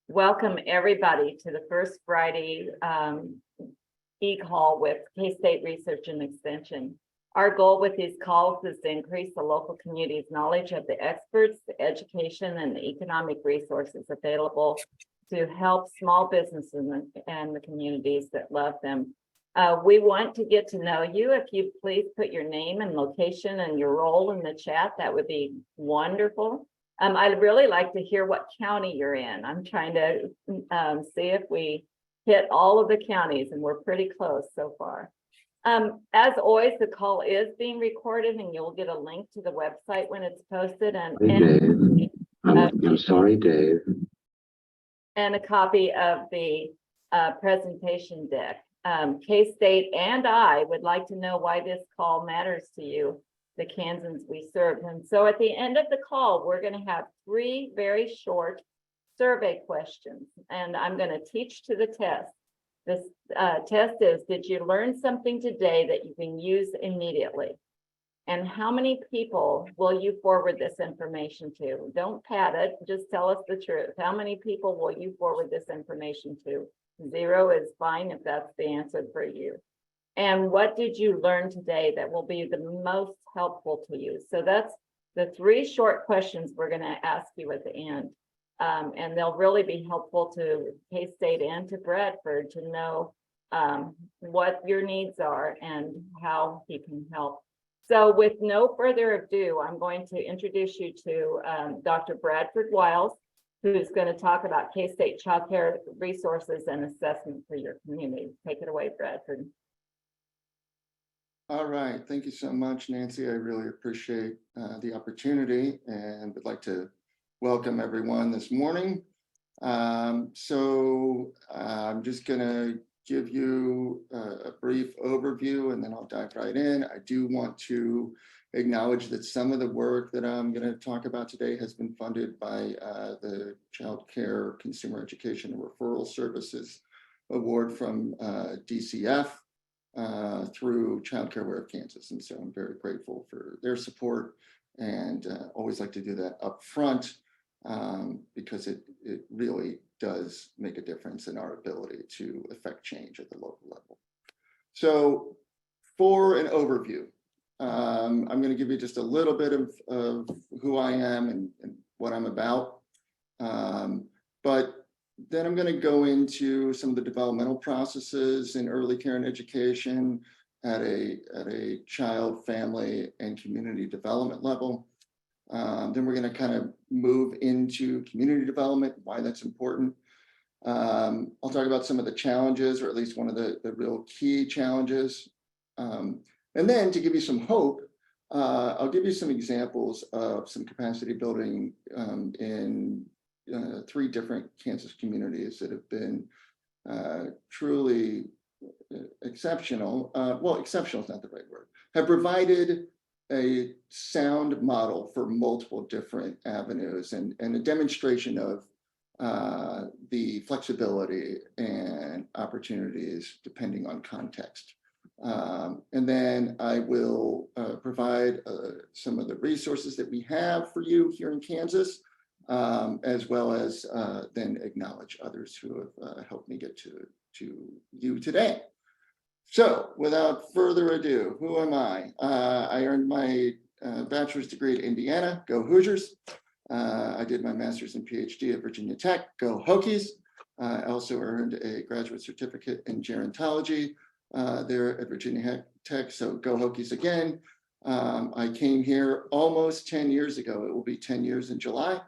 Welcome everybody to the first Friday e-call with K-State Research and Extension. Our goal with these calls is to increase the local community's knowledge of the experts, the education, and the economic resources available to help small businesses and the communities that love them. We want to get to know you. If you please put your name and location and your role in the chat, that would be wonderful. I'd really like to hear what county you're in. I'm trying to see if we hit all of the counties, and we're pretty close so far. As always, the call is being recorded, and you'll get a link to the website when it's posted. Dave. I'm sorry, Dave. And a copy of the presentation deck. K-State and I would like to know why this call matters to you, the Kansans we serve. And so at the end of the call, we're going to have 3 very short survey questions, and I'm going to teach to the test. This test is, did you learn something today that you can use immediately? And how many people will you forward this information to? Don't pat it, just tell us the truth. How many people will you forward this information to? 0 is fine if that's the answer for you. And what did you learn today that will be the most helpful to you? So that's the 3 short questions we're going to ask you at the end. And they'll really be helpful to K-State and to Bradford to know what your needs are and how he can help. So with no further ado, I'm going to introduce you to Dr. Bradford Wiles, who's going to talk about K-State child care resources and assessment for your community. Take it away, Bradford. All right, thank you so much, Nancy. I really appreciate the opportunity and would like to welcome everyone this morning. I'm just going to give you a brief overview and then I'll dive right in. I do want to acknowledge that some of the work that I'm going to talk about today has been funded by the Child Care Consumer Education and Referral Services Award from DCF. Through Child Care Aware of Kansas. And so I'm very grateful for their support and always like to do that up front because it really does make a difference in our ability to affect change at the local level. So for an overview, I'm going to give you just a little bit of who I am and what I'm about. But then I'm going to go into some of the developmental processes in early care and education at a child, family, and community development level. Then we're going to kind of move into community development, why that's important. I'll talk about some of the challenges, or at least one of the real key challenges. And then to give you some hope, I'll give you some examples of some capacity building in 3 different Kansas communities that have been truly exceptional. Well, exceptional is not the right word. Have provided a sound model for multiple different avenues and a demonstration of the flexibility and opportunities depending on context. And then I will provide some of the resources that we have for you here in Kansas. As well as then acknowledge others who have helped me get to you today. So without further ado, who am I? I earned my bachelor's degree at Indiana, go Hoosiers. I did my master's and PhD at Virginia Tech, go Hokies. I also earned a graduate certificate in gerontology there at Virginia Tech, so go Hokies again. I came here almost 10 years ago. It will be 10 years in July.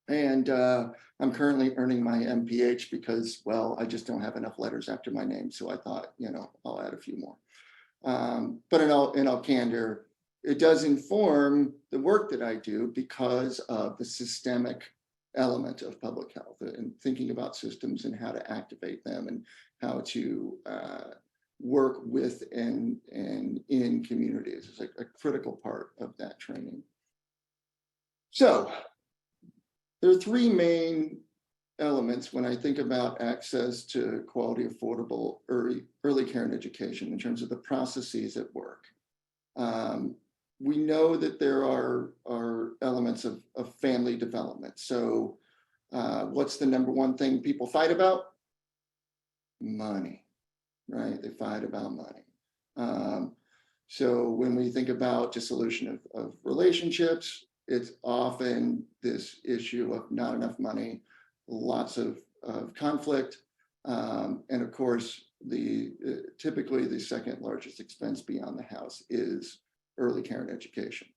And I'm currently earning my MPH because, well, I just don't have enough letters after my name. So I thought, I'll add a few more. But in all candor, it does inform the work that I do because of the systemic element of public health and thinking about systems and how to activate them and how to work with and in communities is a critical part of that training. So there are 3 main elements when I think about access to quality, affordable early care and education in terms of the processes at work. We know that there are elements of family development. So What's the number one thing people fight about? Money, right? They fight about money. So when we think about dissolution of relationships, it's often this issue of not enough money, lots of conflict, and of course, typically the second largest expense beyond the house is early care and education.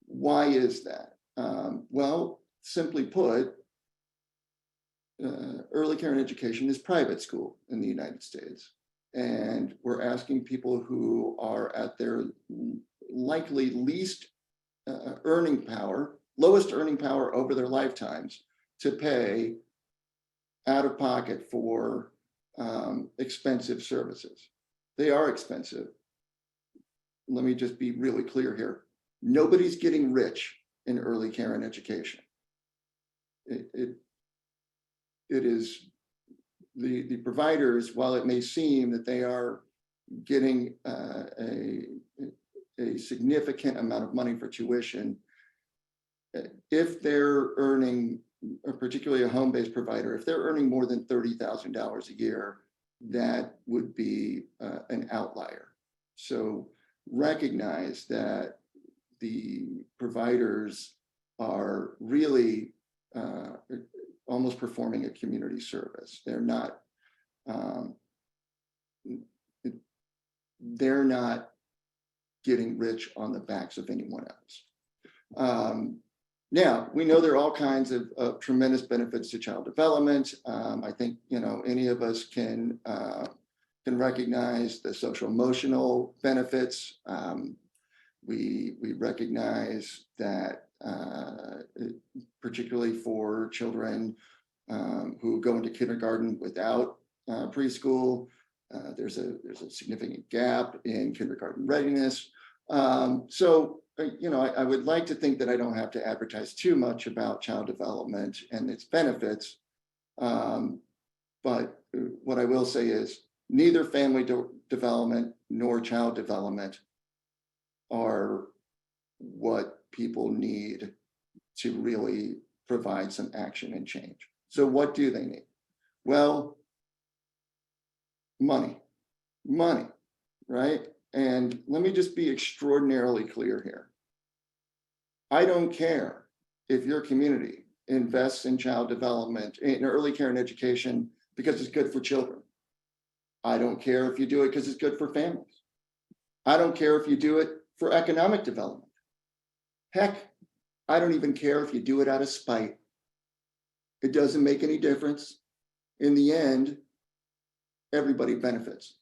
Why is that? Well, simply put, early care and education is private school in the United States. And we're asking people who are at their likely least earning power, lowest earning power over their lifetimes, to pay out of pocket for expensive services. They are expensive. Let me just be really clear here. Nobody's getting rich in early care and education. It is the providers, while it may seem that they are getting a significant amount of money for tuition, if they're earning, particularly a home-based provider, if they're earning more than $30,000 a year, that would be an outlier. So recognize that the providers are really almost performing a community service. They're not getting rich on the backs of anyone else. Now, we know there are all kinds of tremendous benefits to child development. I think, any of us can recognize the social emotional benefits. We recognize that particularly for children who go into kindergarten without preschool, there's a significant gap in kindergarten readiness. So, I would like to think that I don't have to advertise too much about child development and its benefits. But what I will say is neither family development nor child development are what people need to really provide some action and change. So what do they need? Well, money, right? And let me just be extraordinarily clear here. I don't care if your community invests in child development, in early care and education, because it's good for children. I don't care if you do it because it's good for families. I don't care if you do it for economic development. Heck, I don't even care if you do it out of spite. It doesn't make any difference. In the end, everybody benefits.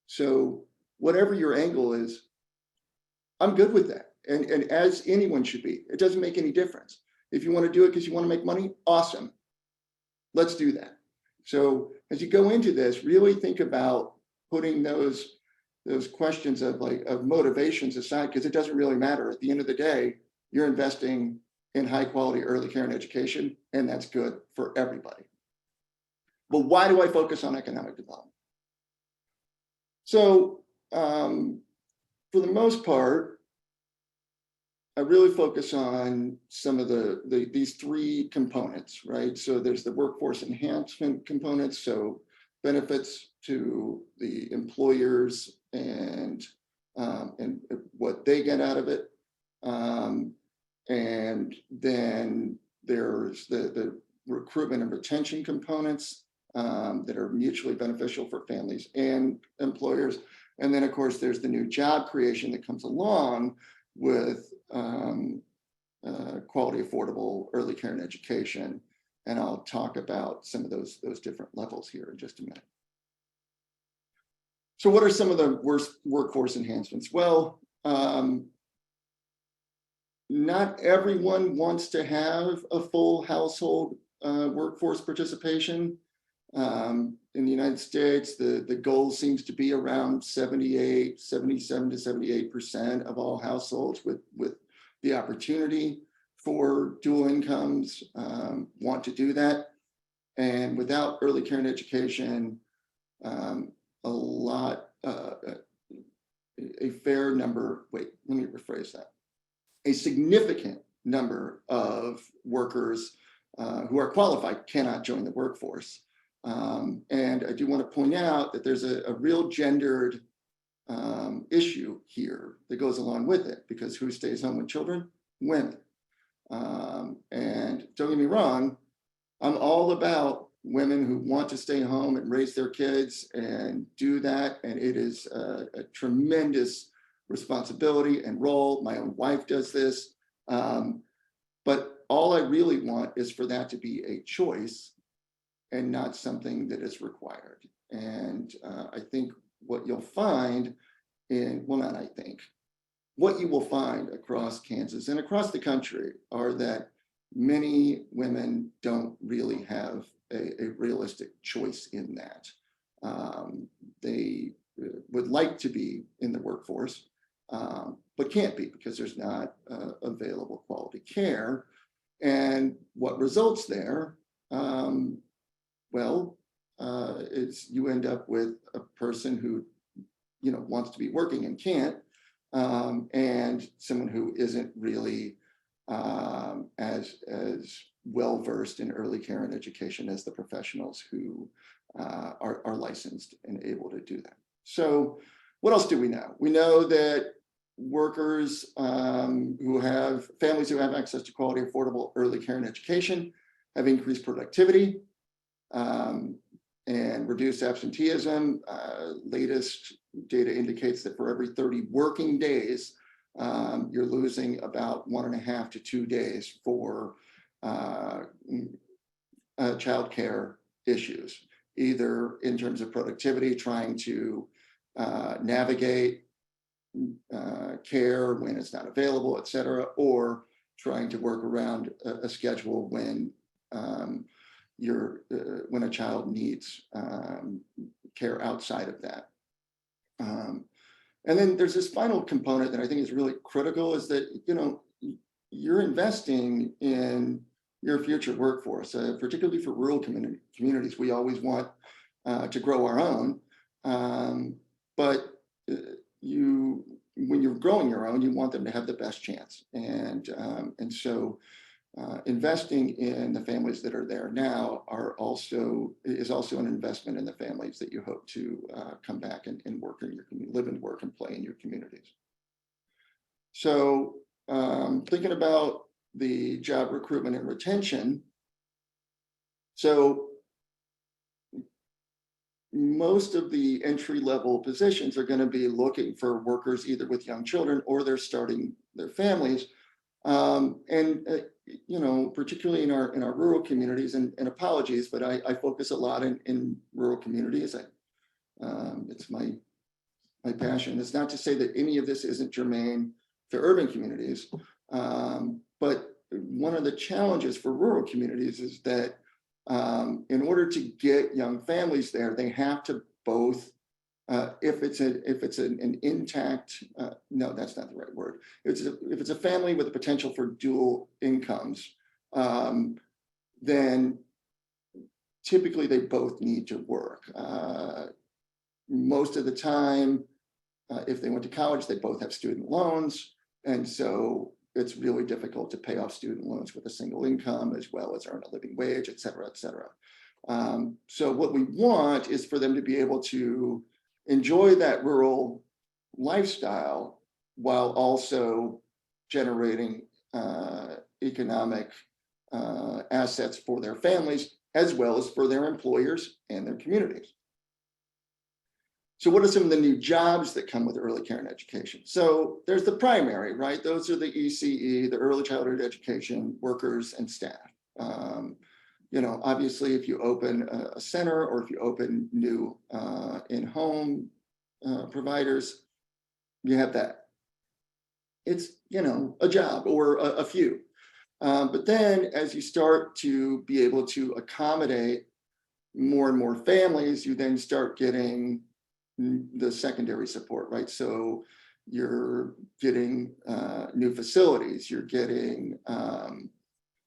So whatever your angle is, I'm good with that. And as anyone should be, it doesn't make any difference. If you want to do it because you want to make money, awesome. Let's do that. So as you go into this, really think about putting those questions of motivations aside, because it doesn't really matter. At the end of the day, you're investing in high quality early care and education, and that's good for everybody. But why do I focus on economic development? So for the most part, I really focus on some of these three components, right? So there's the workforce enhancement components, so benefits to the employers and what they get out of it. And then there's the recruitment and retention components that are mutually beneficial for families and employers. And then, of course, there's the new job creation that comes along with quality, affordable early care and education. And I'll talk about some of those different levels here in just a minute. So what are some of the worst workforce enhancements? Well, not everyone wants to have a full household workforce participation. In the United States, the goal seems to be around 77 to 78% of all households with the opportunity for dual incomes want to do that. And without early care and education, a significant number of workers who are qualified cannot join the workforce. And I do want to point out that there's a real gendered issue here that goes along with it, because who stays home with children? Women. And don't get me wrong, I'm all about women who want to stay home and raise their kids and do that. And it is a tremendous responsibility and role. My own wife does this. But all I really want is for that to be a choice and not something that is required. And I think what you'll find what you will find across Kansas and across the country are that many women don't really have a realistic choice in that. They would like to be in the workforce, but can't be because there's not available quality care. And what results there, is you end up with a person who wants to be working and can't, and someone who isn't really as well versed in early care and education as the professionals who are licensed and able to do that. So what else do we know? We know that workers who have families who have access to quality, affordable early care and education have increased productivity and reduced absenteeism. Latest data indicates that for every 30 working days, you're losing about 1.5 to 2 days for childcare issues, either in terms of productivity, trying to navigate care when it's not available, et cetera, or trying to work around a schedule when when a child needs care outside of that. And then there's this final component that I think is really critical, is that you're investing in your future workforce, particularly for rural communities. We always want to grow our own, but when you're growing your own, you want them to have the best chance. And so investing in the families that are there now is also an investment in the families that you hope to come back and work in your community, live and work and play in your communities. So thinking about the job recruitment and retention. So most of the entry-level positions are going to be looking for workers either with young children or they're starting their families. Particularly in our rural communities, and apologies, but I focus a lot in rural communities. It's my passion. It's not to say that any of this isn't germane to urban communities, but one of the challenges for rural communities is that in order to get young families there, they have to both, if it's an intact, no, that's not the right word. If it's a family with a potential for dual incomes, then typically they both need to work. Most of the time, if they went to college, they both have student loans. And so it's really difficult to pay off student loans with a single income, as well as earn a living wage, et cetera, et cetera. So what we want is for them to be able to enjoy that rural lifestyle while also generating economic assets for their families, as well as for their employers and their communities. So what are some of the new jobs that come with early care and education? So there's the primary, right? Those are the ECE, the early childhood education workers and staff. Obviously, if you open a center or if you open new in-home providers, you have that. It's, a job or a few. But then as you start to be able to accommodate more and more families, you then start getting the secondary support, right? So you're getting new facilities, you're getting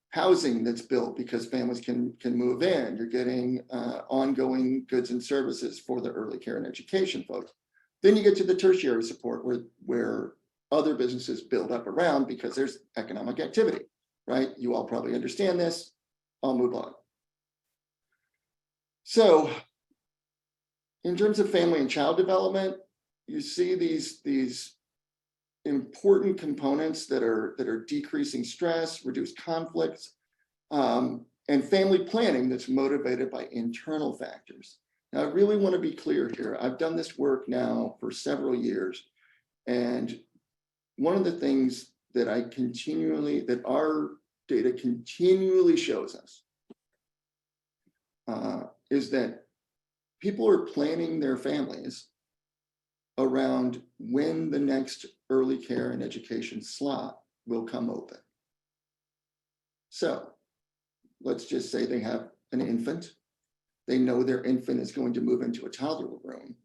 housing that's built because families can move in, you're getting ongoing goods and services for the early care and education folks. Then you get to the tertiary support where other businesses build up around because there's economic activity, right? You all probably understand this. I'll move on. So in terms of family and child development, you see these important components that are decreasing stress, reduce conflicts, and family planning that's motivated by internal factors. Now, I really want to be clear here. I've done this work now for several years, and one of the things that our data continually shows us is that people are planning their families around when the next early care and education slot will come open. So let's just say they have an infant. They know their infant is going to move into a toddler room.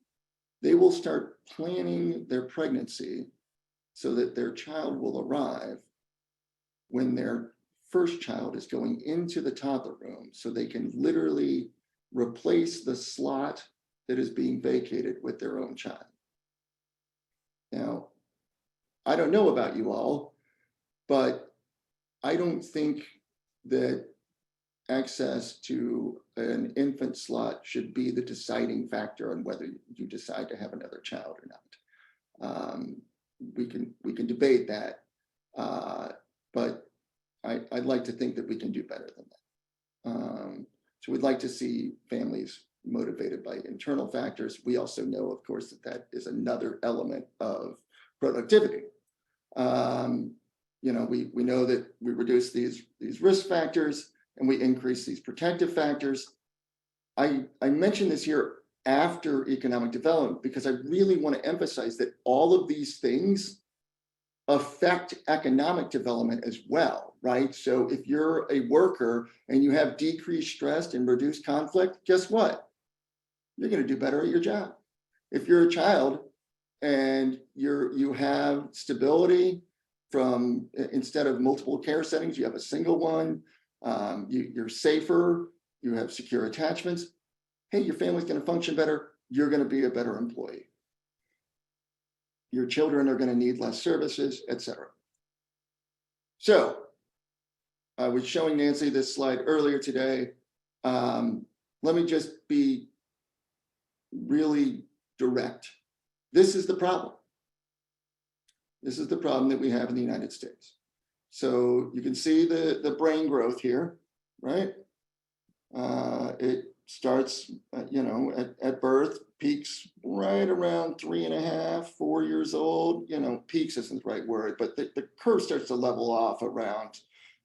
They will start planning their pregnancy so that their child will arrive when their first child is going into the toddler room, so they can literally replace the slot that is being vacated with their own child. Now, I don't know about you all, but I don't think that access to an infant slot should be the deciding factor on whether you decide to have another child or not. We can debate that, but I'd like to think that we can do better than that. So we'd like to see families motivated by internal factors. We also know, of course, that is another element of productivity. You know, we know that we reduce these risk factors and we increase these protective factors. I mentioned this here after economic development because I really want to emphasize that all of these things affect economic development as well, right? So if you're a worker and you have decreased stress and reduced conflict, guess what? You're going to do better at your job. If you're a child and you have stability from, instead of multiple care settings, you have a single one, you're safer, you have secure attachments, hey, your family's going to function better, you're going to be a better employee. Your children are going to need less services, etc. So I was showing Nancy this slide earlier today. Let me just be really direct. This is the problem. This is the problem that we have in the United States. So you can see the brain growth here, right? It starts, you know, at birth, peaks right around 3.5, 4 years old. You know, peaks isn't the right word, but the curve starts to level off around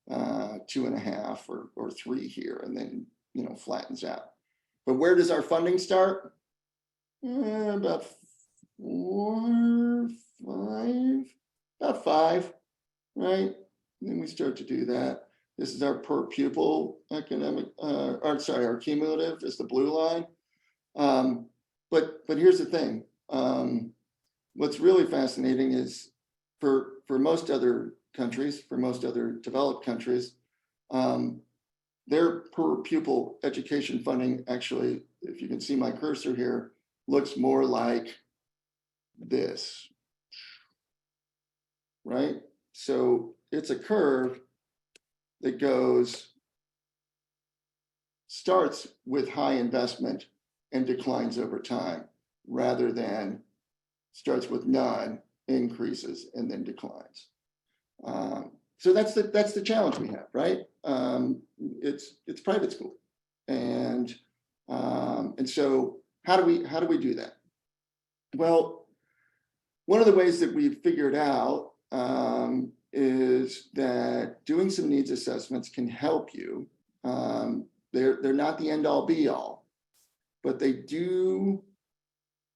2.5 or 3 here, and then, you know, flattens out. But where does our funding start? About 4, 5, about 5, right? And then we start to do that. This is our per pupil economic, our cumulative is the blue line. But here's the thing. What's really fascinating is for most other countries, for most other developed countries, their per pupil education funding actually, if you can see my cursor here, looks more like this, right? So it's a curve that starts with high investment and declines over time, rather than starts with none, increases, and then declines. So that's the challenge we have, right? It's private school, and so how do we do that? Well, one of the ways that we've figured out is that doing some needs assessments can help you. They're not the end all be all, but they do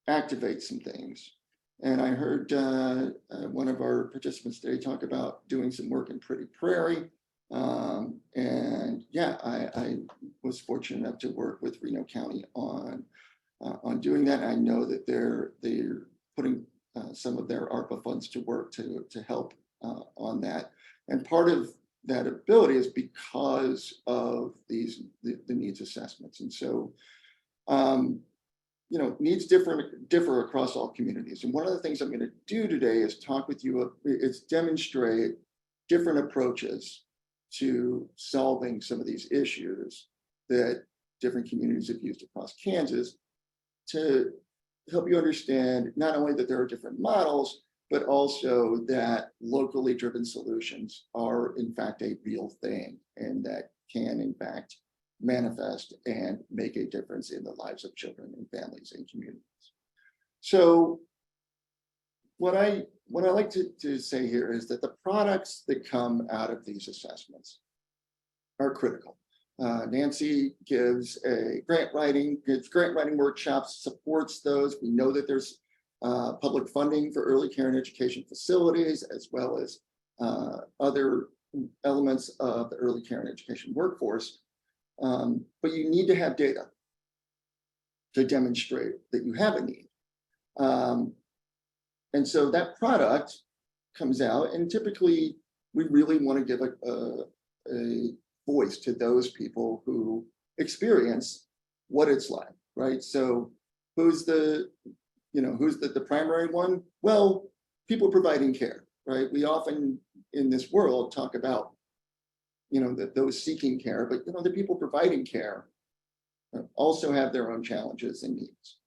activate some things. And I heard one of our participants today talk about doing some work in Pretty Prairie. And yeah, I was fortunate enough to work with Reno County on doing that. I know that they're putting some of their ARPA funds to work to help on that. And part of that ability is because of the needs assessments. And so, you know, needs differ across all communities. And one of the things I'm going to do today is talk with you, is demonstrate different approaches to solving some of these issues that different communities have used across Kansas to help you understand not only that there are different models, but also that locally driven solutions are in fact a real thing and that can in fact manifest and make a difference in the lives of children and families and communities. So what I like to say here is that the products that come out of these assessments are critical. Nancy gives grant writing workshops, supports those. We know that there's public funding for early care and education facilities, as well as other elements of the early care and education workforce. But you need to have data to demonstrate that you have a need. And so that product comes out, and typically we really want to give a voice to those people who experience what it's like, right? So who's the primary one? Well, people providing care, right? We often in this world talk about, those seeking care, but the people providing care also have their own challenges and needs.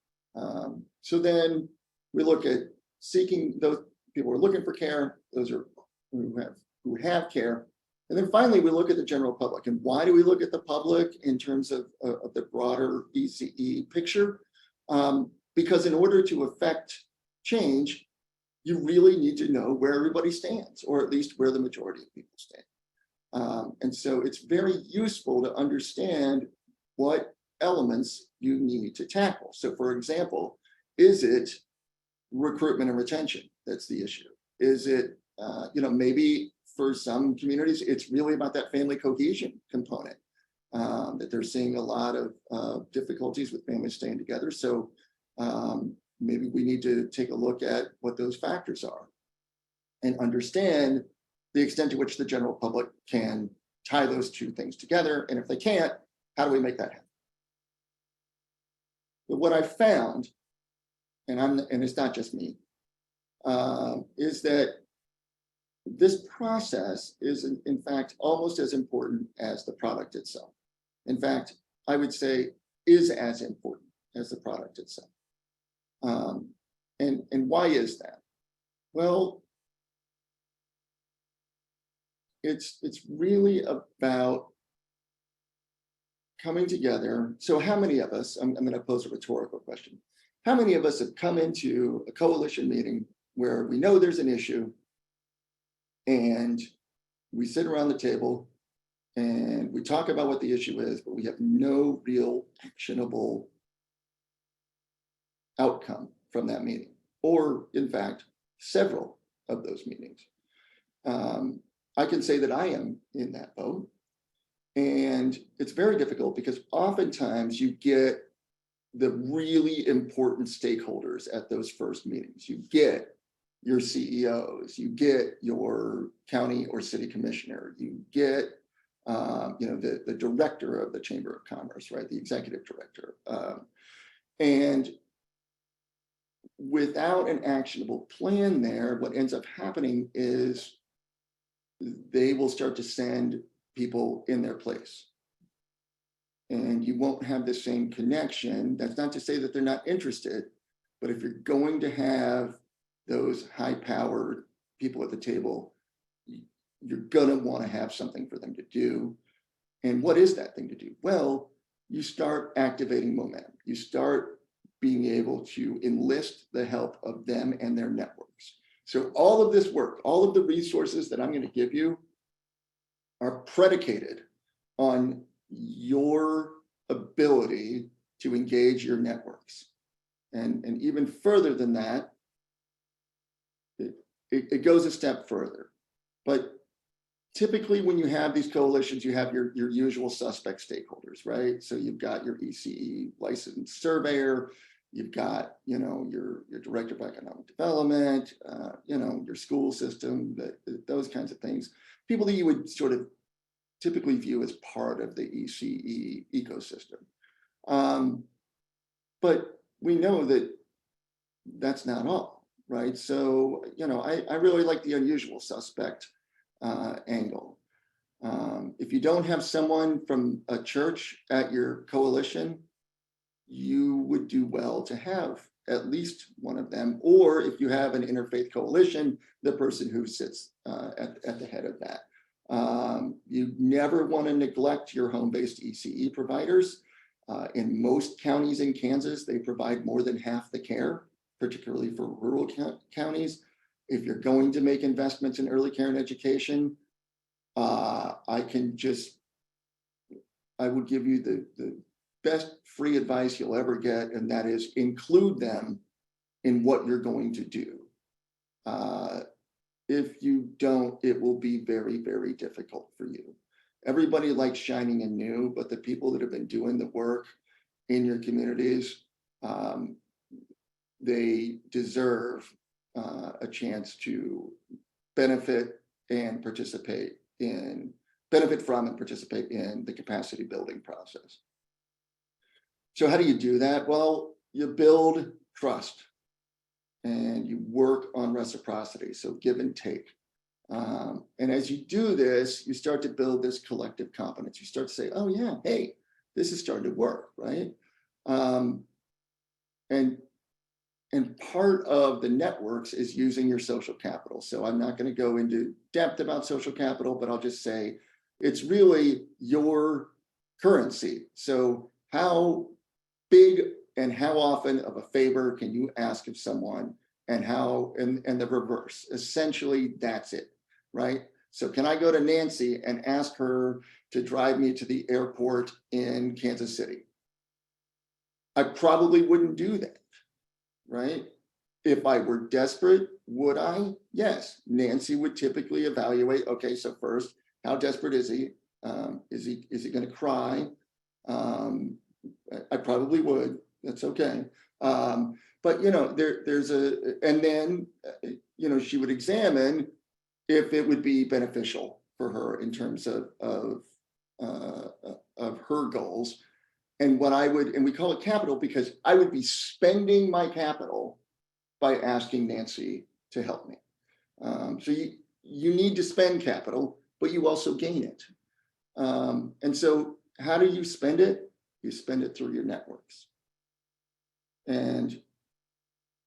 So then we look at seeking those people who are looking for care, those are who have care. And then finally, we look at the general public. And why do we look at the public in terms of the broader ECE picture? Because in order to affect change, you really need to know where everybody stands, or at least where the majority of people stand. And so it's very useful to understand what elements you need to tackle. So for example, is it recruitment and retention that's the issue? Is it, maybe for some communities, it's really about that family cohesion component, that they're seeing a lot of difficulties with families staying together. So maybe we need to take a look at what those factors are and understand the extent to which the general public can tie those two things together. And if they can't, how do we make that happen? But what I found, and it's not just me, is that this process is in fact almost as important as the product itself. In fact, I would say is as important as the product itself. And why is that? Well, it's really about coming together. So how many of us, I'm going to pose a rhetorical question. How many of us have come into a coalition meeting where we know there's an issue and we sit around the table and we talk about what the issue is, but we have no real actionable outcome from that meeting, or in fact, several of those meetings? I can say that I am in that boat. And it's very difficult because oftentimes you get the really important stakeholders at those first meetings. You get your CEOs, you get your county or city commissioner, you get the director of the Chamber of Commerce, right? The executive director. And without an actionable plan there, what ends up happening is they will start to send people in their place. And you won't have the same connection. That's not to say that they're not interested, but if you're going to have those high-powered people at the table, you're gonna want to have something for them to do. And what is that thing to do? Well, you start activating momentum. You start being able to enlist the help of them and their networks. So all of this work, all of the resources that I'm going to give you are predicated on your ability to engage your networks. And even further than that, it goes a step further. But typically when you have these coalitions, you have your usual suspect stakeholders, right? So you've got your ECE licensed surveyor, you've got, your director of economic development, your school system, those kinds of things. People that you would sort of typically view as part of the ECE ecosystem. But we know that that's not all, right? So, I really like the unusual suspect angle. If you don't have someone from a church at your coalition, you would do well to have at least one of them, or if you have an interfaith coalition, the person who sits at the head of that. You never want to neglect your home-based ECE providers. In most counties in Kansas, they provide more than half the care, particularly for rural counties. If you're going to make investments in early care and education, I would give you the best free advice you'll ever get, and that is include them in what you're going to do. If you don't, it will be very, very difficult for you. Everybody likes shining and new, but the people that have been doing the work in your communities, they deserve a chance to benefit from and participate in the capacity building process. So how do you do that? Well, you build trust and you work on reciprocity, so give and take. And as you do this, you start to build this collective competence. You start to say, oh yeah, hey, this is starting to work, right? And part of the networks is using your social capital. So I'm not going to go into depth about social capital, but I'll just say it's really your currency. So how big and how often of a favor can you ask of someone, and how, and the reverse. Essentially, that's it, right? So can I go to Nancy and ask her to drive me to the airport in Kansas City? I probably wouldn't do that, right? If I were desperate, would I? Yes. Nancy would typically evaluate, okay, so first, how desperate is he? Is he going to cry? I probably would. That's okay. But there's and then she would examine if it would be beneficial for her in terms of her goals. And and we call it capital because I would be spending my capital by asking Nancy to help me. So you need to spend capital, but you also gain it. And so how do you spend it? You spend it through your networks. And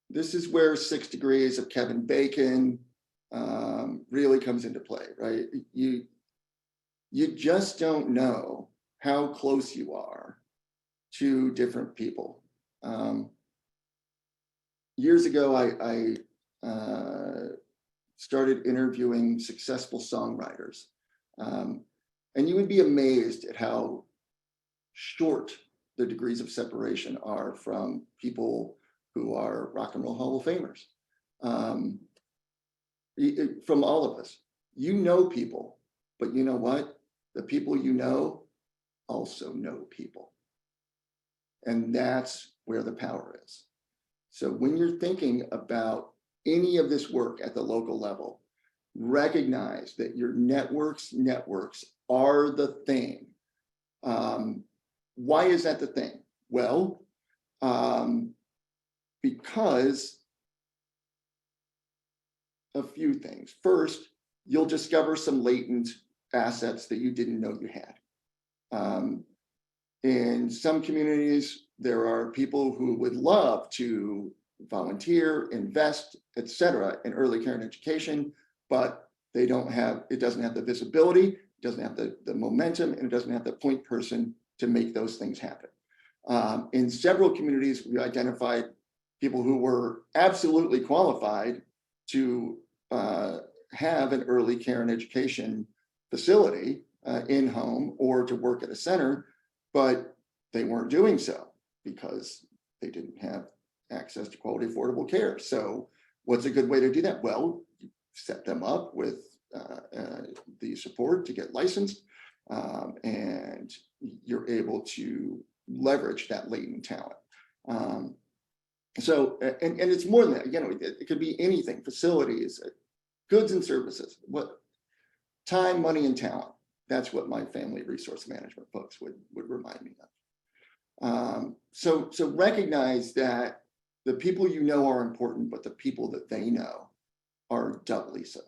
this is where 6 Degrees of Kevin Bacon really comes into play, right? You just don't know how close you are to different people. Years ago, I started interviewing successful songwriters. And you would be amazed at how short the degrees of separation are from people who are Rock and Roll Hall of Famers. From all of us, people, but you know what? The people you know also know people. And that's where the power is. So when you're thinking about any of this work at the local level, recognize that your networks are the thing. Why is that the thing? Well, because a few things. First, you'll discover some latent assets that you didn't know you had. In some communities, there are people who would love to volunteer, invest, etc., in early care and education, but it doesn't have the visibility, it doesn't have the momentum, and it doesn't have the point person to make those things happen. In several communities, we identified people who were absolutely qualified to have an early care and education facility in home or to work at a center, but they weren't doing so because they didn't have access to quality, affordable care. So what's a good way to do that? Well, you set them up with the support to get licensed, and you're able to leverage that latent talent. So it's more than that. It could be anything: facilities, goods and services, time, money, and talent. That's what my family resource management folks would remind me of. So recognize that the people you know are important, but the people that they know are doubly so.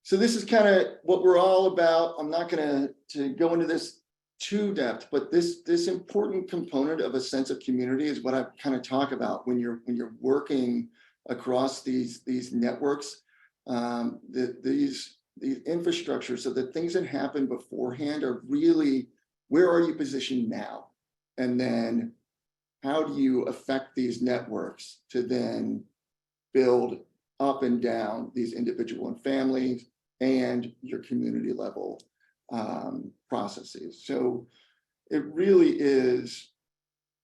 So this is kind of what we're all about. I'm not going to go into this too depth, but this important component of a sense of community is what I kind of talk about when you're working across these networks, these infrastructures, so the things that happen beforehand are really, where are you positioned now? And then how do you affect these networks to then build up and down these individual and families and your community level processes. So it really is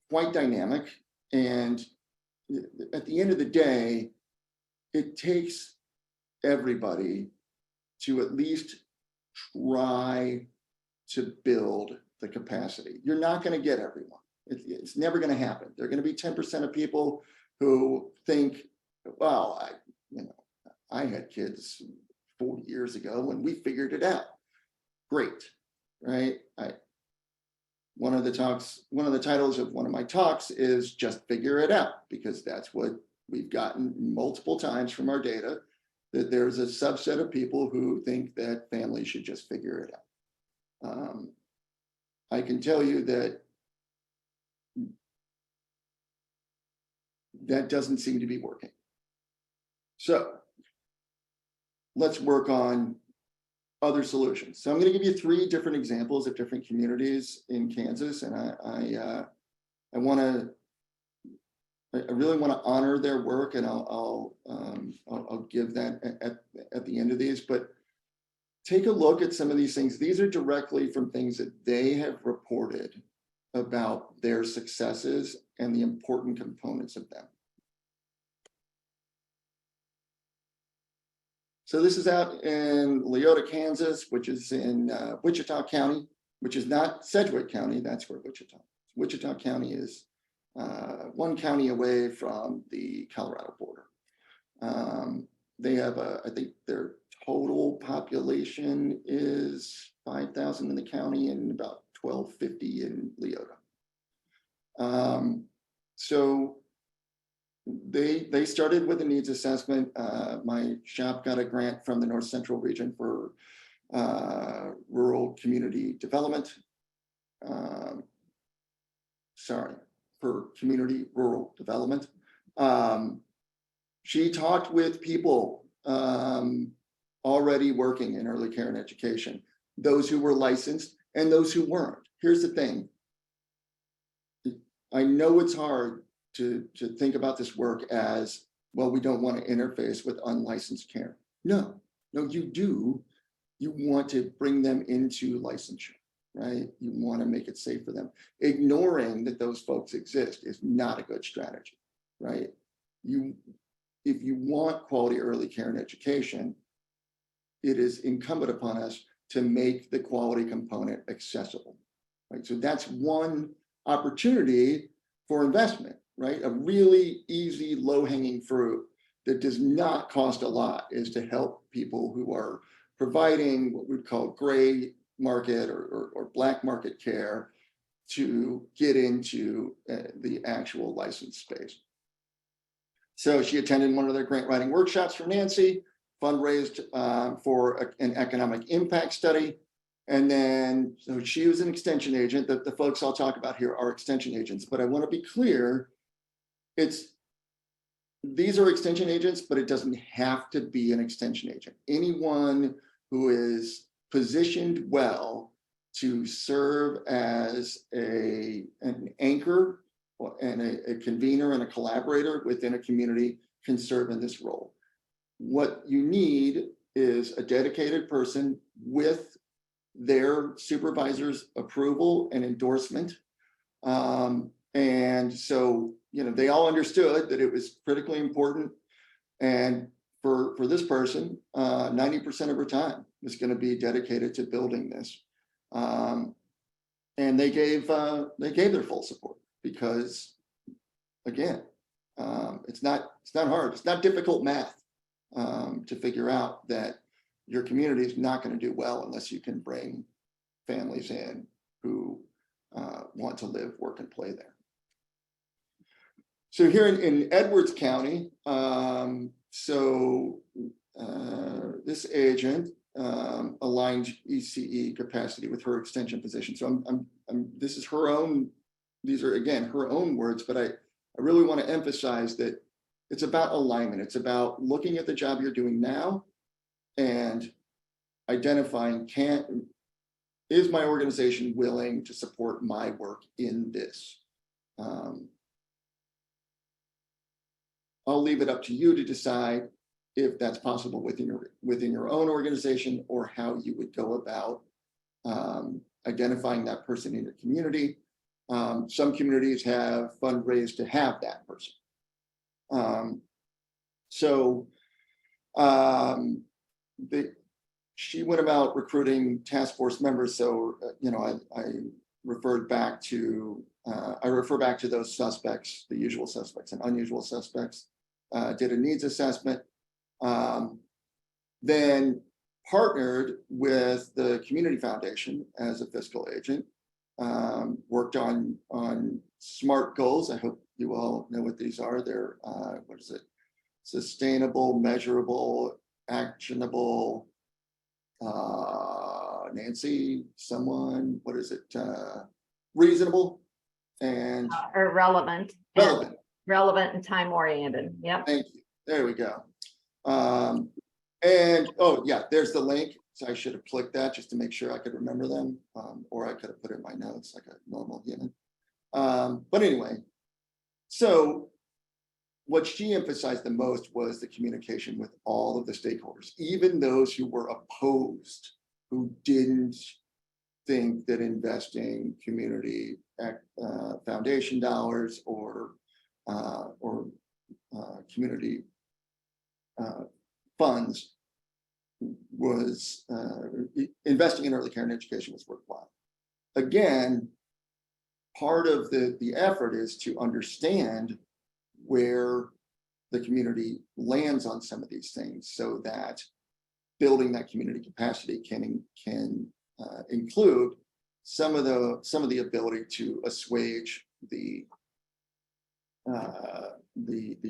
quite dynamic. And at the end of the day, it takes everybody to at least try to build the capacity. You're not going to get everyone. It's never going to happen. There are going to be 10% of people who think, well, I had kids 40 years ago and we figured it out. Great, right? One of the titles of one of my talks is Just Figure It Out, because that's what we've gotten multiple times from our data, that there's a subset of people who think that families should just figure it out. I can tell you that that doesn't seem to be working. So let's work on other solutions. So I'm going to give you 3 different examples of different communities in Kansas, and I really want to honor their work, and I'll give that at the end of these. But take a look at some of these things. These are directly from things that they have reported about their successes and the important components of them. So this is out in Leota, Kansas, which is in Wichita County, which is not Sedgwick County. That's where Wichita County is, 1 county away from the Colorado border. They have I think their total population is 5,000 in the county and about 1,250 in Leota. So they started with a needs assessment. My shop got a grant from the North Central region for rural community development. For community rural development. She talked with people already working in early care and education, those who were licensed and those who weren't. Here's the thing. I know it's hard to think about this work as, well, we don't want to interface with unlicensed care. No, you do. You want to bring them into licensure, right? You want to make it safe for them. Ignoring that those folks exist is not a good strategy, right? If you want quality early care and education, it is incumbent upon us to make the quality component accessible, right? So that's one opportunity for investment, right? A really easy, low-hanging fruit that does not cost a lot is to help people who are providing what we'd call gray market or black market care to get into the actual license space. So she attended one of their grant writing workshops for Nancy, fundraised for an economic impact study. And then, so she was an extension agent. The folks I'll talk about here are extension agents, but I want to be clear, these are extension agents, but it doesn't have to be an extension agent. Anyone who is positioned well to serve as an anchor and a convener and a collaborator within a community can serve in this role. What you need is a dedicated person with their supervisor's approval and endorsement. And so, they all understood that it was critically important. And for this person, 90% of her time was going to be dedicated to building this. And they gave their full support because, again, it's not hard. It's not difficult math to figure out that your community is not going to do well unless you can bring families in who want to live, work, and play there. So here in Edwards County, this agent aligned ECE capacity with her extension position. So this is her own, these are again, her own words, but I really want to emphasize that it's about alignment. It's about looking at the job you're doing now and identifying, is my organization willing to support my work in this? I'll leave it up to you to decide if that's possible within your own organization, or how you would go about identifying that person in your community. Some communities have fundraised to have that person. She went about recruiting task force members. So, I referred back to, I refer back to those suspects, the usual suspects and unusual suspects, did a needs assessment, then partnered with the Community Foundation as a fiscal agent, worked on SMART goals. I hope you all know what these are. They're, what is it? Sustainable, measurable, actionable, Nancy, someone, what is it? Reasonable and Or relevant. relevant. Relevant and time oriented. Yep. Thank you. There we go. And oh yeah, there's the link. So I should have clicked that just to make sure I could remember them, or I could have put it in my notes like a normal human. But anyway, so what she emphasized the most was the communication with all of the stakeholders, even those who were opposed, who didn't think that investing community foundation dollars or community funds was investing in early care and education was worthwhile. Again, part of the effort is to understand where the community lands on some of these things, so that building that community capacity can include some of the ability to assuage the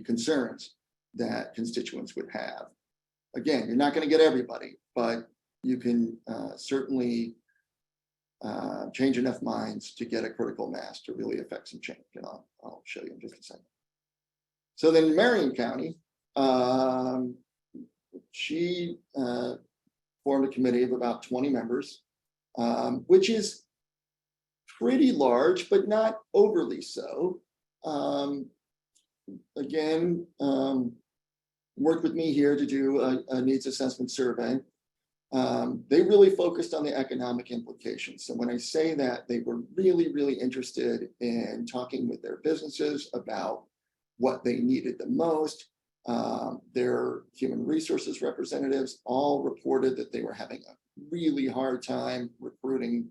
concerns that constituents would have. Again, you're not going to get everybody, but you can certainly change enough minds to get a critical mass to really affect some change. And I'll show you in just a second. So then Marion County, she formed a committee of about 20 members, which is pretty large, but not overly so. Again, worked with me here to do a needs assessment survey. They really focused on the economic implications. So when I say that, they were really, really interested in talking with their businesses about what they needed the most. Their human resources representatives all reported that they were having a really hard time recruiting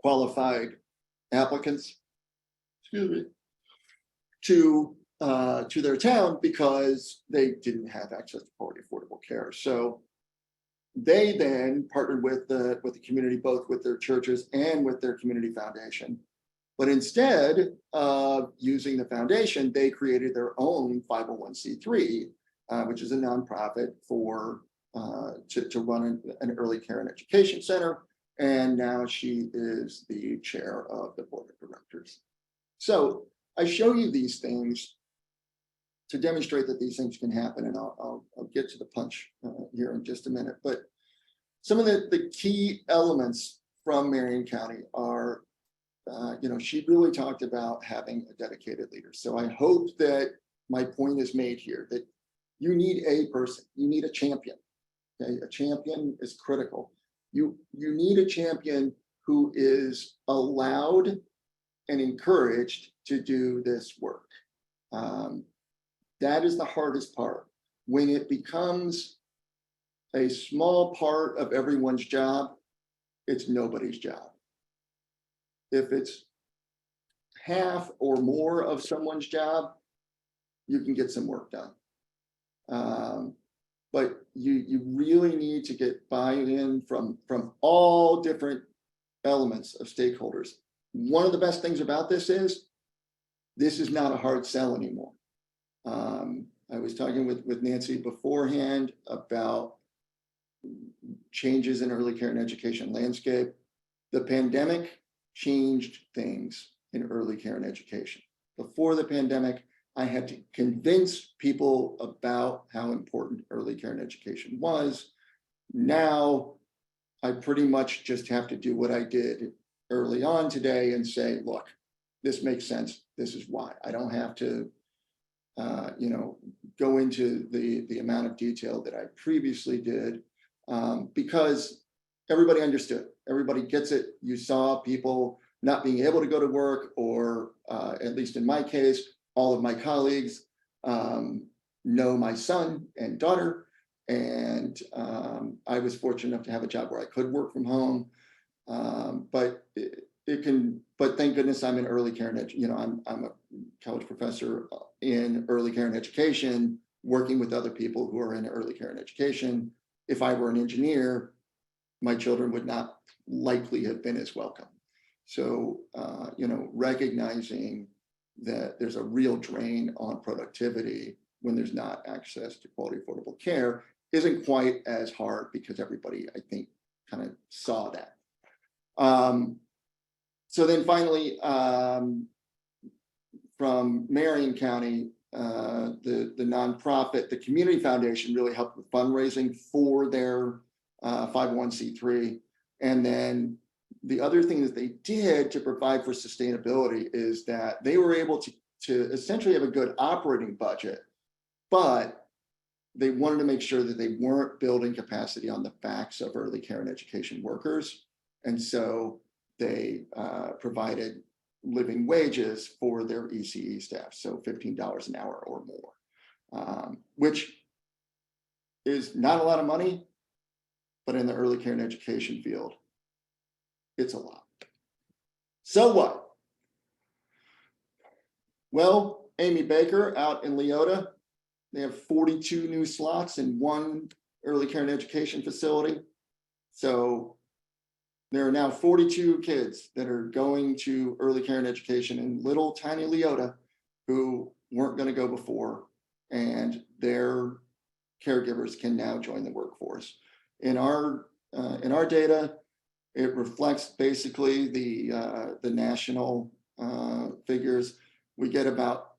qualified applicants, to their town, because they didn't have access to quality affordable care. So they then partnered with the community, both with their churches and with their community foundation. But instead of using the foundation, they created their own 501c3, which is a nonprofit to run an early care and education center. And now she is the chair of the board of directors. So I show you these things to demonstrate that these things can happen, and I'll get to the punch here in just a minute. But some of the key elements from Marion County are, she really talked about having a dedicated leader. So I hope that my point is made here, that you need a person, you need a champion. Okay, a champion is critical. You need a champion who is allowed and encouraged to do this work. That is the hardest part. When it becomes a small part of everyone's job, it's nobody's job. If it's half or more of someone's job, you can get some work done. But you really need to get buy-in from all different elements of stakeholders. One of the best things about this is not a hard sell anymore. I was talking with Nancy beforehand about changes in early care and education landscape. The pandemic changed things in early care and education. Before the pandemic, I had to convince people about how important early care and education was. Now, I pretty much just have to do what I did early on today and say, look, this makes sense. This is why. I don't have to, go into the amount of detail that I previously did, because everybody understood. Everybody gets it. You saw people not being able to go to work, or at least in my case, all of my colleagues know my son and daughter. And I was fortunate enough to have a job where I could work from home. But thank goodness I'm in early care and I'm a college professor in early care and education, working with other people who are in early care and education. If I were an engineer, my children would not likely have been as welcome. So, recognizing that there's a real drain on productivity when there's not access to quality, affordable care isn't quite as hard, because everybody, I think, kind of saw that. So then finally, from Marion County, the nonprofit, the Community Foundation, really helped with fundraising for their 501c3. And then the other thing that they did to provide for sustainability is that they were able to essentially have a good operating budget, but they wanted to make sure that they weren't building capacity on the backs of early care and education workers. And so they provided living wages for their ECE staff, so $15 an hour or more, which is not a lot of money, but in the early care and education field, it's a lot. So what? Well, Amy Baker out in Leota, they have 42 new slots in one early care and education facility. So there are now 42 kids that are going to early care and education in little tiny Leota who weren't going to go before, and their caregivers can now join the workforce. In our data, it reflects basically the national figures. We get about,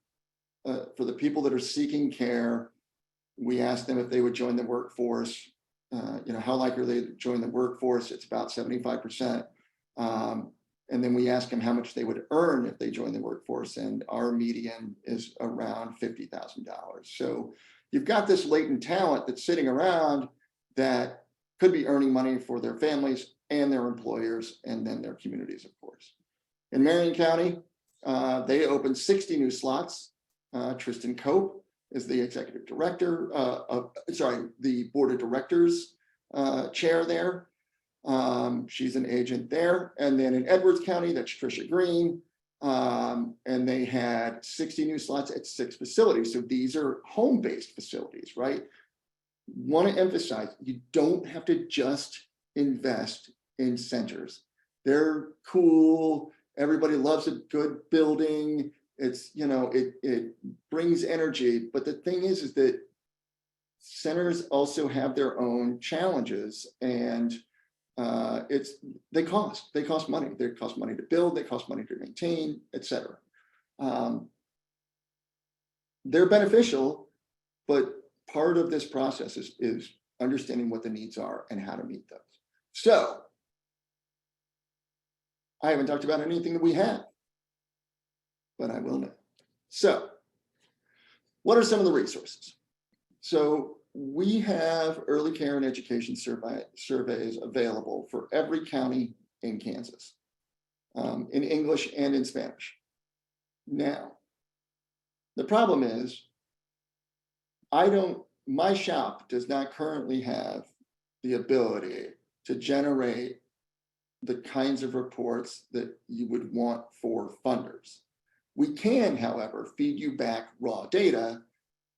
for the people that are seeking care, we ask them if they would join the workforce. How likely are they to join the workforce? It's about 75%. And then we ask them how much they would earn if they join the workforce, and our median is around $50,000. So you've got this latent talent that's sitting around that could be earning money for their families and their employers, and then their communities, of course. In Marion County, they opened 60 new slots. Tristan Cope is the executive director, the board of directors chair there. She's an agent there. And then in Edwards County, that's Trisha Green. And they had 60 new slots at 6 facilities. So these are home-based facilities, right? Want to emphasize, you don't have to just invest in centers. They're cool. Everybody loves a good building. It's, it brings energy. But the thing is that centers also have their own challenges, and they cost money. They cost money to build, they cost money to maintain, etc. They're beneficial, but part of this process is understanding what the needs are and how to meet those. So I haven't talked about anything that we have, but I will now. So what are some of the resources? So we have early care and education surveys available for every county in Kansas, in English and in Spanish. Now, the problem is, my shop does not currently have the ability to generate the kinds of reports that you would want for funders. We can, however, feed you back raw data,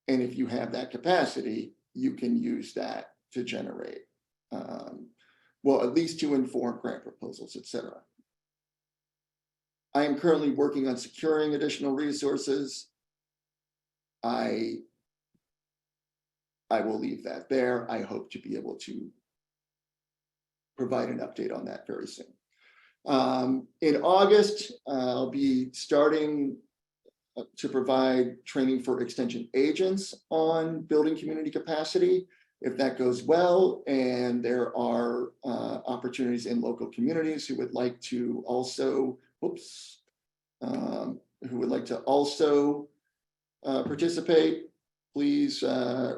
and if you have that capacity, you can use that to generate, at least to inform grant proposals, etc. I am currently working on securing additional resources. I I will leave that there. I hope to be able to provide an update on that very soon. In August, I'll be starting to provide training for extension agents on building community capacity. If that goes well, and there are opportunities in local communities who would like to also, participate, please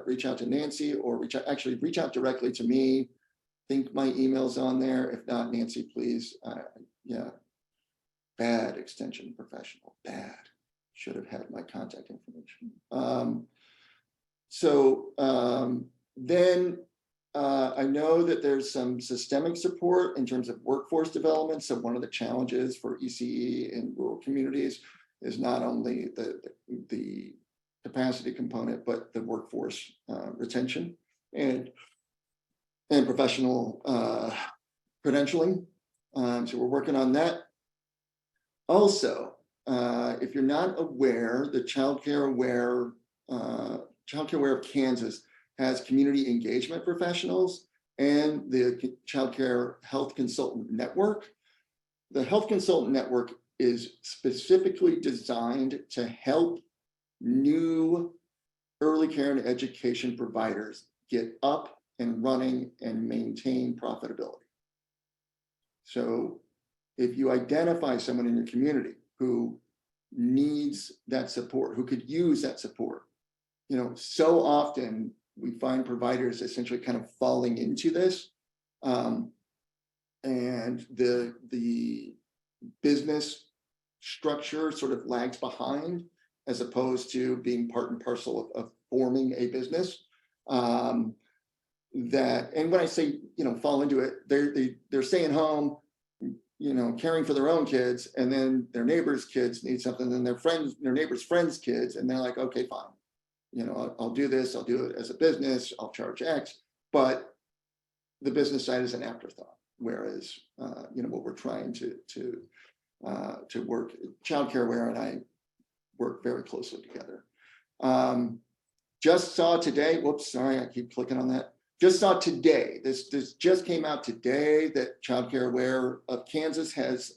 reach out to Nancy, or reach out directly to me. I think my email's on there. If not, Nancy, please. Yeah, bad extension professional, bad. Should have had my contact information. Then I know that there's some systemic support in terms of workforce development. So one of the challenges for ECE in rural communities is not only the capacity component, but the workforce retention and professional credentialing. So we're working on that. Also, if you're not aware, the Childcare Aware of Kansas has community engagement professionals and the Childcare Health Consultant Network. The Health Consultant Network is specifically designed to help new early care and education providers get up and running and maintain profitability. So if you identify someone in your community who needs that support, who could use that support, so often we find providers essentially kind of falling into this, and the business structure sort of lags behind, as opposed to being part and parcel of forming a business. And when I say fall into it, they're staying home, caring for their own kids, and then their neighbors' kids need something, and their neighbors' friends' kids, and they're like, okay, fine. I'll do this, I'll do it as a business, I'll charge X, but the business side is an afterthought. Whereas, what we're trying to work, Childcare Aware and I work very closely together. Just saw today, I keep clicking on that. Just saw today, this just came out today, that Childcare Aware of Kansas has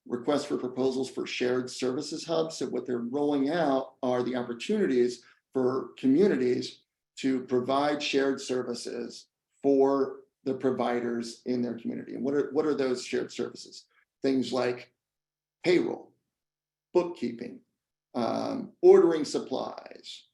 requests for proposals for shared services hubs. So what they're rolling out are the opportunities for communities to provide shared services for the providers in their community. And what are those shared services? Things like payroll, bookkeeping, ordering supplies,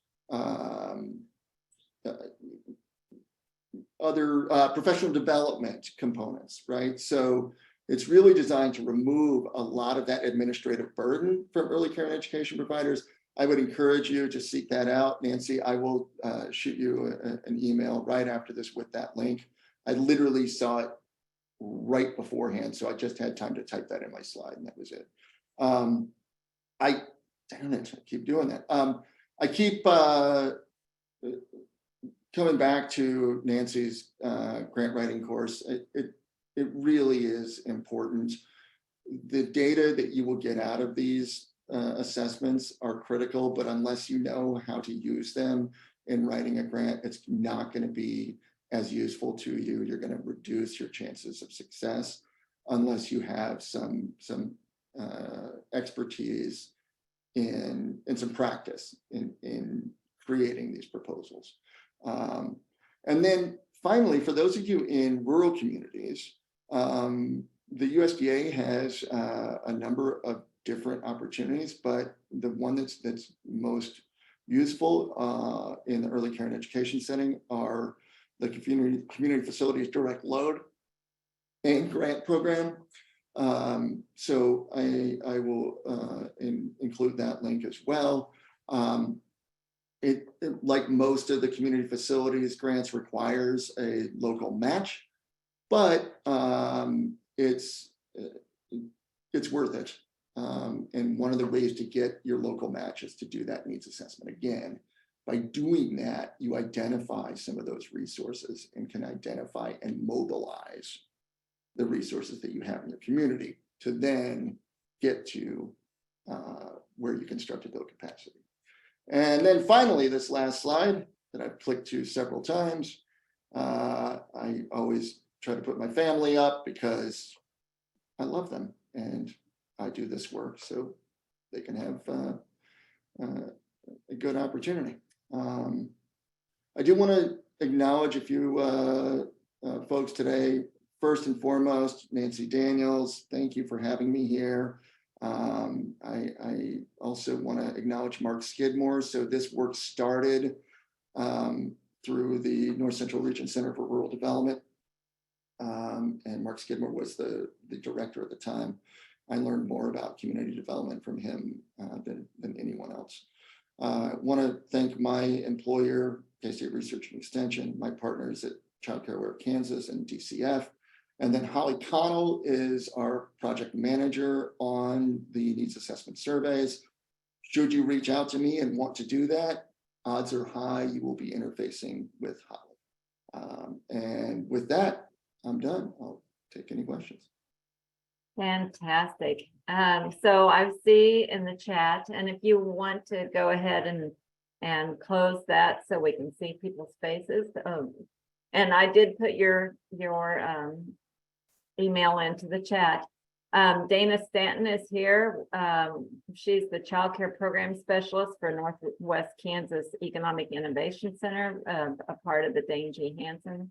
other professional development components, right? So it's really designed to remove a lot of that administrative burden from early care and education providers. I would encourage you to seek that out. Nancy, I will shoot you an email right after this with that link. I literally saw it right beforehand, so I just had time to type that in my slide, and that was it. I keep doing that. I keep coming back to Nancy's grant writing course. It really is important. The data that you will get out of these assessments are critical, but unless you know how to use them in writing a grant, it's not going to be as useful to you. You're going to reduce your chances of success unless you have some expertise and some practice in creating these proposals. And then finally, for those of you in rural communities, the USDA has a number of different opportunities, but the one that's most useful in the early care and education setting are the community facilities direct load and grant program. So I will include that link as well. It, like most of the community facilities grants, requires a local match, but it's worth it. And one of the ways to get your local match is to do that needs assessment. Again, by doing that, you identify some of those resources and can identify and mobilize the resources that you have in your community to then get to where you can start to build capacity. And then finally, this last slide, that I've clicked to several times. I always try to put my family up because I love them and I do this work so they can have a good opportunity. I do want to acknowledge a few folks today. First and foremost, Nancy Daniels, thank you for having me here. I also want to acknowledge Mark Skidmore. So this work started through the North Central Region Center for Rural Development. And Mark Skidmore was the director at the time. I learned more about community development from him than anyone else. I want to thank my employer, K-State Research and Extension, my partners at Child Care Aware Kansas and DCF. And then Holly Connell is our project manager on the needs assessment surveys. Should you reach out to me and want to do that, odds are high you will be interfacing with Holly. And with that, I'm done. I'll take any questions. Fantastic. So I see in the chat, and if you want to go ahead and close that so we can see people's faces. And I did put your email into the chat. Dana Stanton is here. She's the Child Care Program Specialist for Northwest Kansas Economic Innovation Center, a part of the Dane G. Hansen.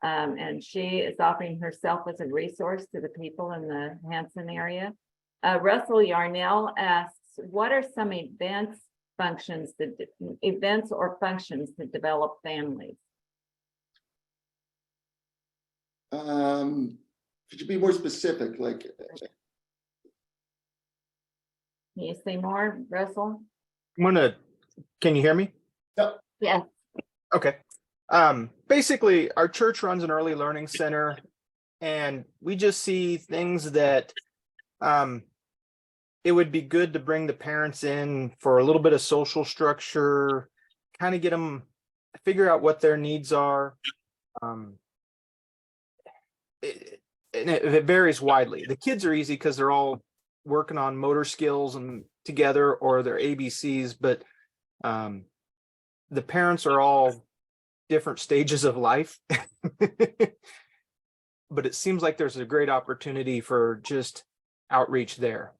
And she is offering herself as a resource to the people in the Hanson area. Russell Yarnell asks, what are some events or functions to develop families? Could you be more specific? Like, Can you say more, Russell? Can you hear me? Yep. Yes. Okay. Basically, our church runs an early learning center, and we just see things that it would be good to bring the parents in for a little bit of social structure, kind of get them, figure out what their needs are. It varies widely. The kids are easy because they're all working on motor skills and together, or their ABCs, but the parents are all different stages of life. But it seems like there's a great opportunity for just outreach there.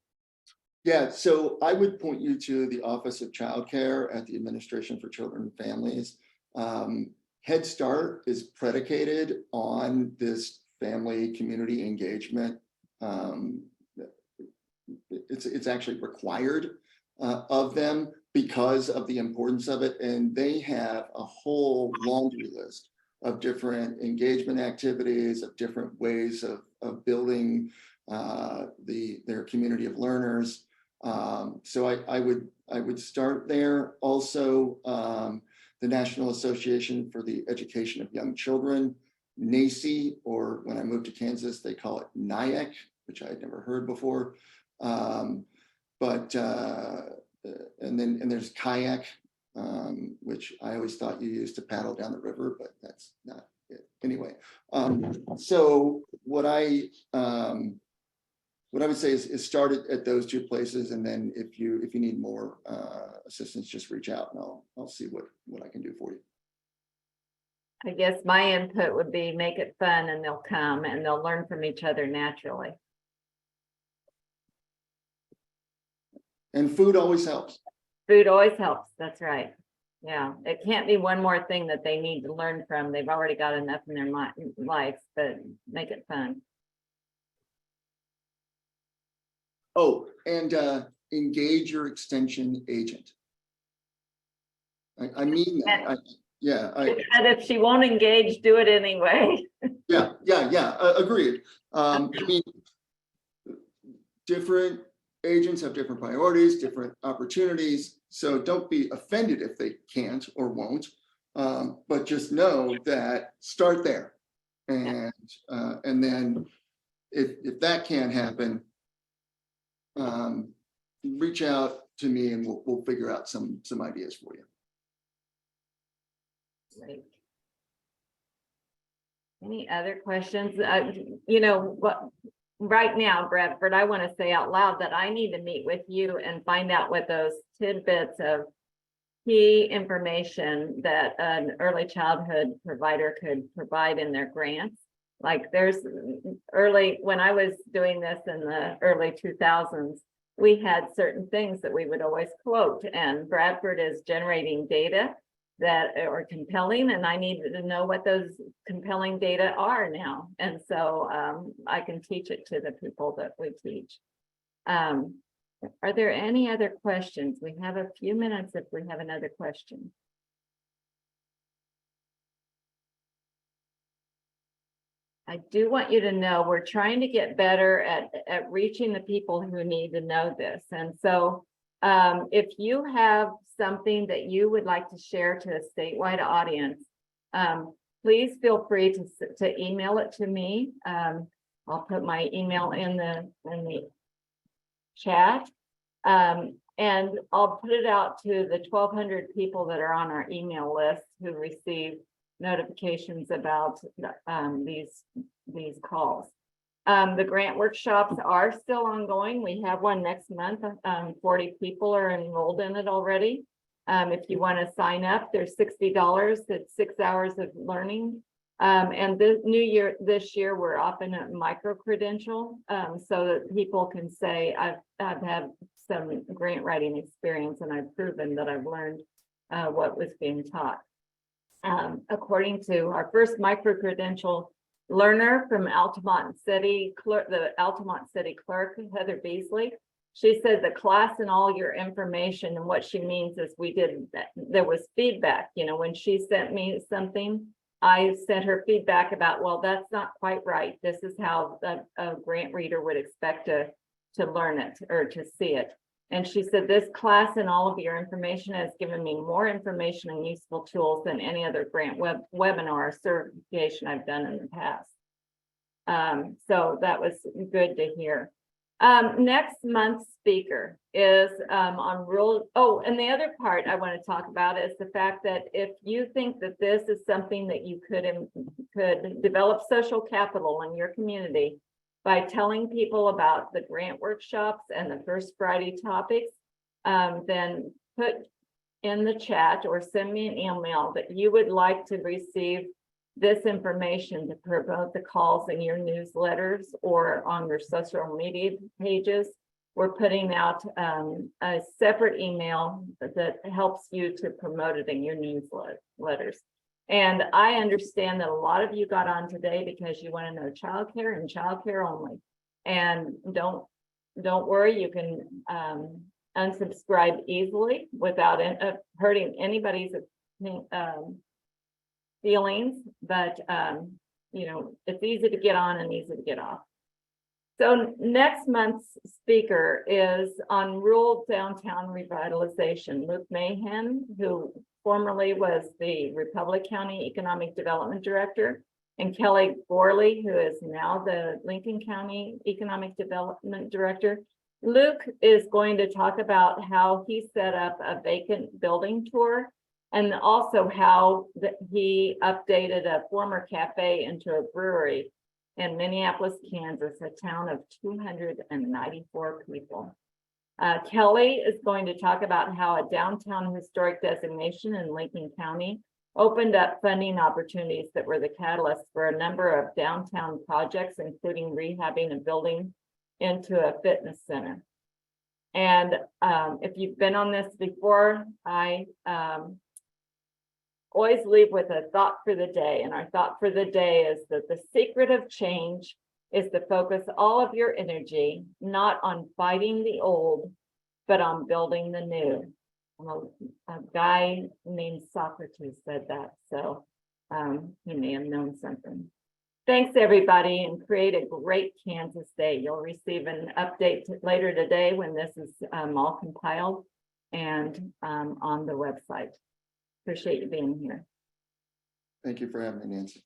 Yeah, so I would point you to the Office of Child Care at the Administration for Children and Families. Head Start is predicated on this family community engagement. It's actually required of them because of the importance of it. And they have a whole laundry list of different engagement activities, of different ways of building their community of learners. So I would start there. Also, the National Association for the Education of Young Children, NACI, or when I moved to Kansas, they call it NIAC, which I had never heard before. And there's kayak, which I always thought you used to paddle down the river, but that's not it. Anyway, so what I would say is start at those two places, and then if you need more assistance, just reach out and I'll see what I can do for you. I guess my input would be make it fun, and they'll come and they'll learn from each other naturally. And food always helps. Food always helps. That's right. Yeah, it can't be one more thing that they need to learn from. They've already got enough in their life, but make it fun. Oh, and engage your extension agent. I mean that. And if she won't engage, do it anyway. Yeah, agreed. I mean, different agents have different priorities, different opportunities. So don't be offended if they can't or won't, but just know that start there. And then if that can't happen, reach out to me and we'll figure out some ideas for you. Great. Any other questions? You know what? Right now, Bradford, I want to say out loud that I need to meet with you and find out what those tidbits of, key information that an early childhood provider could provide in their grants. Like there's when I was doing this in the early 2000s, we had certain things that we would always quote, and Bradford is generating data that are compelling, and I needed to know what those compelling data are now. And so I can teach it to the people that we teach. Are there any other questions? We have a few minutes if we have another question. I do want you to know we're trying to get better at reaching the people who need to know this. And so if you have something that you would like to share to a statewide audience, please feel free to email it to me. I'll put my email in the chat. And I'll put it out to the 1,200 people that are on our email list who receive notifications about these calls. The grant workshops are still ongoing. We have one next month. 40 people are enrolled in it already. If you want to sign up, there's $60. It's 6 hours of learning. And this year, we're offering a micro credential so that people can say, I've had some grant writing experience and I've proven that I've learned what was being taught. According to our first micro credential learner from Altamont City, the Altamont City clerk, Heather Beasley, she said the class and all your information, and what she means is there was feedback. You know, when she sent me something, I sent her feedback about, well, that's not quite right. This is how a grant reader would expect to learn it or to see it. And she said, this class and all of your information has given me more information and useful tools than any other grant webinar or certification I've done in the past. So that was good to hear. Next month's speaker is on rural. Oh, and the other part I want to talk about is the fact that if you think that this is something that you could develop social capital in your community by telling people about the grant workshops and the First Friday topics, then put in the chat or send me an email that you would like to receive this information to promote the calls in your newsletters or on your social media pages. We're putting out a separate email that helps you to promote it in your newsletters. And I understand that a lot of you got on today because you want to know childcare and childcare only. And don't worry, you can unsubscribe easily without hurting anybody's feelings, but you know, it's easy to get on and easy to get off. So next month's speaker is on rural downtown revitalization. Luke Mahan, who formerly was the Republic County Economic Development Director, and Kelly Gorley, who is now the Lincoln County Economic Development Director. Luke is going to talk about how he set up a vacant building tour, and also how he updated a former cafe into a brewery in Minneapolis, Kansas, a town of 294 people. Kelly is going to talk about how a downtown historic designation in Lincoln County opened up funding opportunities that were the catalyst for a number of downtown projects, including rehabbing a building into a fitness center. And if you've been on this before, I always leave with a thought for the day. And our thought for the day is that the secret of change is to focus all of your energy, not on fighting the old, but on building the new. A guy named Socrates said that, so he may have known something. Thanks, everybody, and create a great Kansas day. You'll receive an update later today when this is all compiled and on the website. Appreciate you being here. Thank you for having me, Nancy.